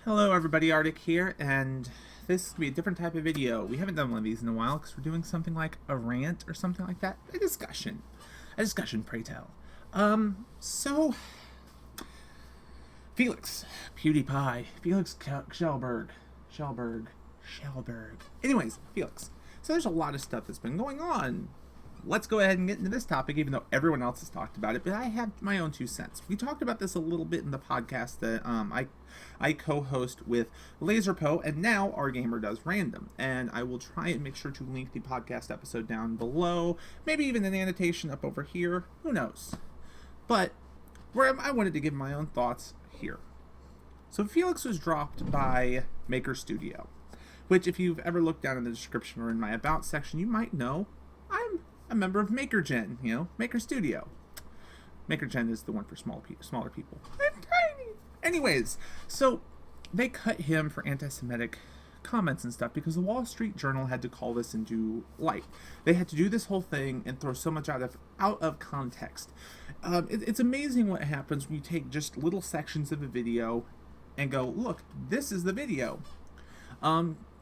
Hello everybody, Arctic here, and this is going to be a different type of video. We haven't done one of these in a while because we're doing something like a rant or something like that. A discussion, pray tell. Felix, Shellberg. Anyways, Felix. So there's a lot of stuff that's been going on. Let's go ahead and get into this topic, even though everyone else has talked about it, but I have my own 2 cents. We talked about this a little bit in the podcast that I co-host with LaserPo, and now Our Gamer Does Random, and I will try and make sure to link the podcast episode down below, maybe even an annotation up over here, who knows. But I wanted to give my own thoughts here. So Felix was dropped by Maker Studio, which if you've ever looked down in the description or in my About section, you might know I'm a member of MakerGen, Maker Studio. MakerGen is the one for smaller people. I'm tiny. Anyways, so they cut him for anti-Semitic comments and stuff because the Wall Street Journal had to call this into light. They had to do this whole thing and throw so much out of context. It's amazing what happens when you take just little sections of a video and go, look, this is the video.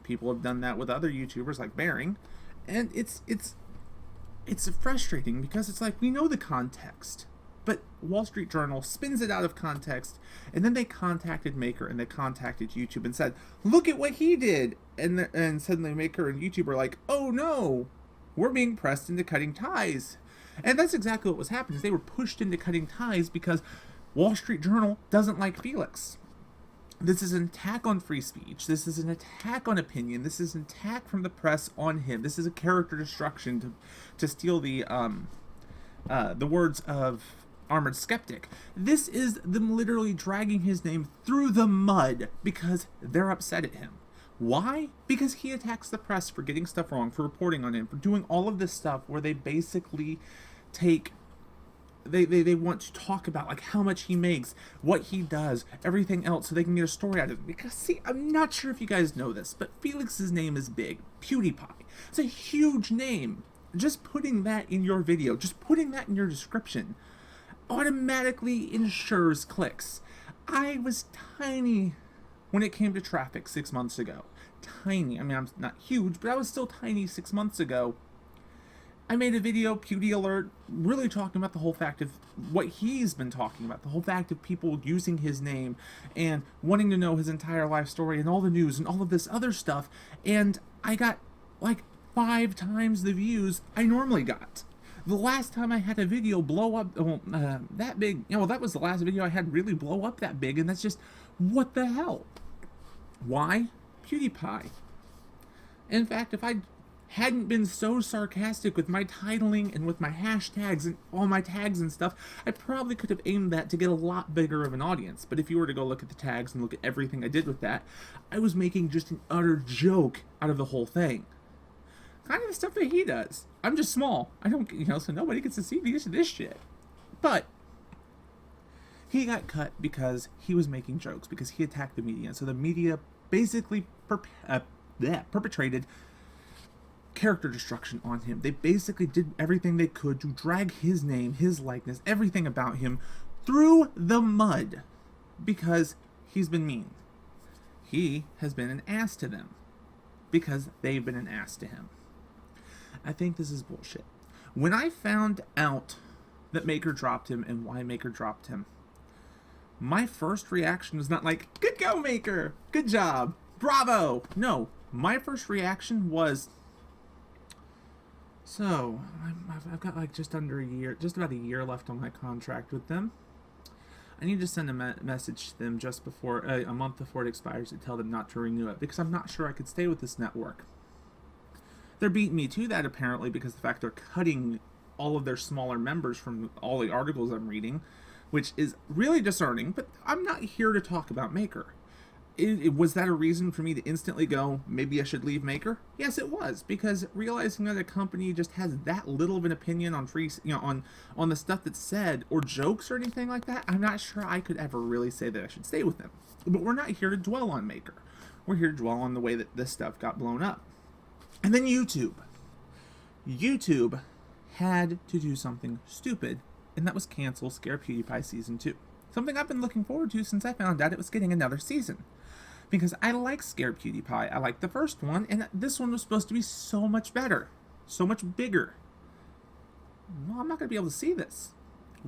People have done that with other YouTubers like Bearing, and it's frustrating because it's like, we know the context, but Wall Street Journal spins it out of context, and then they contacted Maker and they contacted YouTube and said, look at what he did, and suddenly Maker and YouTube are like, oh no, we're being pressed into cutting ties. And that's exactly what was happening, is they were pushed into cutting ties because Wall Street Journal doesn't like Felix. This is an attack on free speech. This is an attack on opinion. This is an attack from the press on him. This is a character destruction to steal the words of Armored Skeptic. This is them literally dragging his name through the mud because they're upset at him. Why? Because he attacks the press for getting stuff wrong, for reporting on him, for doing all of this stuff where they basically take... They want to talk about like how much he makes, what he does, everything else, so they can get a story out of it. Because see, I'm not sure if you guys know this, but Felix's name is big. Pewdiepie. It's a huge name. Just putting that in your video, just putting that in your description, automatically ensures clicks. I was tiny when it came to traffic 6 months ago. Tiny. I mean, I'm not huge, but I was still tiny 6 months ago. I made a video, Pewdie Alert, really talking about the whole fact of what he's been talking about, the whole fact of people using his name and wanting to know his entire life story and all the news and all of this other stuff, and I got like 5 times the views I normally got. The last time I had a video blow up that big, that was the last video I had really blow up that big, and that's just, what the hell? Why? PewDiePie. In fact, if I hadn't been so sarcastic with my titling and with my hashtags and all my tags and stuff, I probably could have aimed that to get a lot bigger of an audience. But if you were to go look at the tags and look at everything I did with that, I was making just an utter joke out of the whole thing. Kind of the stuff that he does. I'm just small. I don't, so nobody gets to see this shit. But he got cut because he was making jokes, because he attacked the media. So the media basically perpetrated character destruction on him. They basically did everything they could to drag his name, his likeness, everything about him through the mud because he's been mean. He has been an ass to them because they've been an ass to him. I think this is bullshit. When I found out that Maker dropped him and why Maker dropped him, my first reaction was not like, good go, Maker, good job, bravo. No, my first reaction was, so, I've got like just about a year left on my contract with them. I need to send a message to them just before, a month before it expires, to tell them not to renew it, because I'm not sure I could stay with this network. They're beating me to that, apparently, because the fact they're cutting all of their smaller members from all the articles I'm reading, which is really discerning, but I'm not here to talk about Maker. Was that a reason for me to instantly go, maybe I should leave Maker? Yes, it was, because realizing that a company just has that little of an opinion on on the stuff that's said, or jokes or anything like that, I'm not sure I could ever really say that I should stay with them. But we're not here to dwell on Maker. We're here to dwell on the way that this stuff got blown up. And then YouTube. YouTube had to do something stupid, and that was cancel Scare PewDiePie Season 2. Something I've been looking forward to since I found out it was getting another season. Because I like Scare PewDiePie. I like the first one, and this one was supposed to be so much better, so much bigger. Well, I'm not going to be able to see this.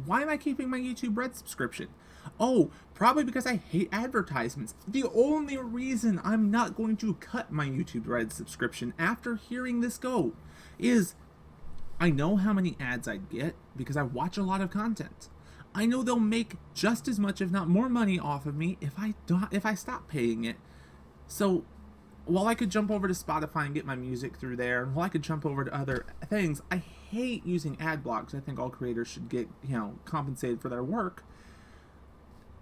Why am I keeping my YouTube Red subscription? Oh, probably because I hate advertisements. The only reason I'm not going to cut my YouTube Red subscription after hearing this go is I know how many ads I'd get because I watch a lot of content. I know they'll make just as much, if not more, money off of me if I stop paying it. So while I could jump over to Spotify and get my music through there, and while I could jump over to other things, I hate using ad blocks. I think all creators should get, compensated for their work.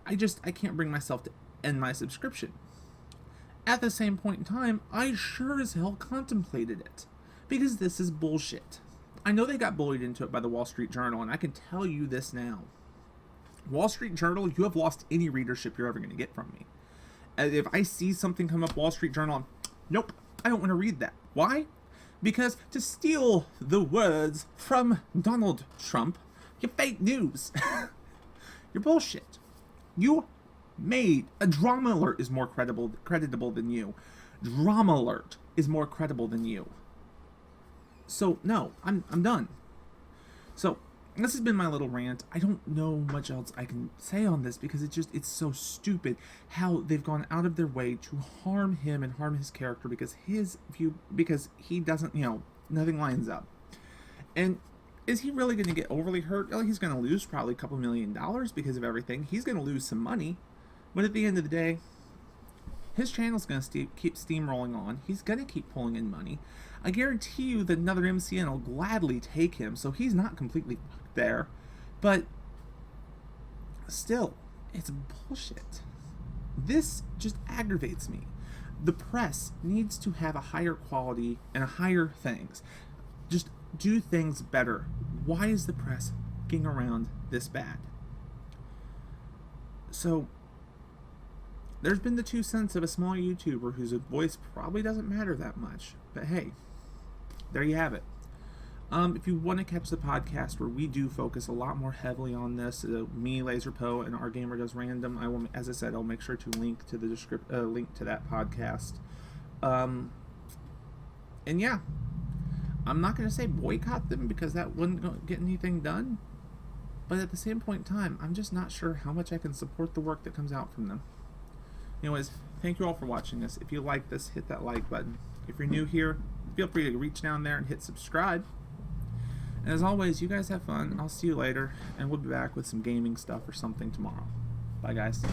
I can't bring myself to end my subscription. At the same point in time, I sure as hell contemplated it, because this is bullshit. I know they got bullied into it by the Wall Street Journal, and I can tell you this now. Wall Street Journal, you have lost any readership you're ever going to get from me. If I see something come up Wall Street Journal, nope, I don't want to read that. Why? Because, to steal the words from Donald Trump, you're fake news. You're bullshit. You made a Drama Alert is more creditable than you. Drama Alert is more credible than you. So no, I'm done. So this has been my little rant. I don't know much else I can say on this because it's so stupid how they've gone out of their way to harm him and harm his character because he doesn't, nothing lines up. And is he really going to get overly hurt? Well, he's going to lose probably a couple $1 million because of everything. He's going to lose some money. But at the end of the day, his channel's going to keep steamrolling on. He's going to keep pulling in money. I guarantee you that another MCN will gladly take him, so he's not completely fucked there. But still, it's bullshit. This just aggravates me. The press needs to have a higher quality and a higher things. Just do things better. Why is the press getting around this bad? So there's been the 2 cents of a small YouTuber whose voice probably doesn't matter that much. But hey, there you have it. If you want to catch the podcast where we do focus a lot more heavily on this, me, LaserPo, and Our Gamer Does Random, I will, as I said, I'll make sure to link to the link to that podcast. And yeah, I'm not going to say boycott them because that wouldn't get anything done. But at the same point in time, I'm just not sure how much I can support the work that comes out from them. Anyways, thank you all for watching this. If you like this, hit that like button. If you're new here, feel free to reach down there and hit subscribe. And as always, you guys have fun. I'll see you later, and we'll be back with some gaming stuff or something tomorrow. Bye, guys.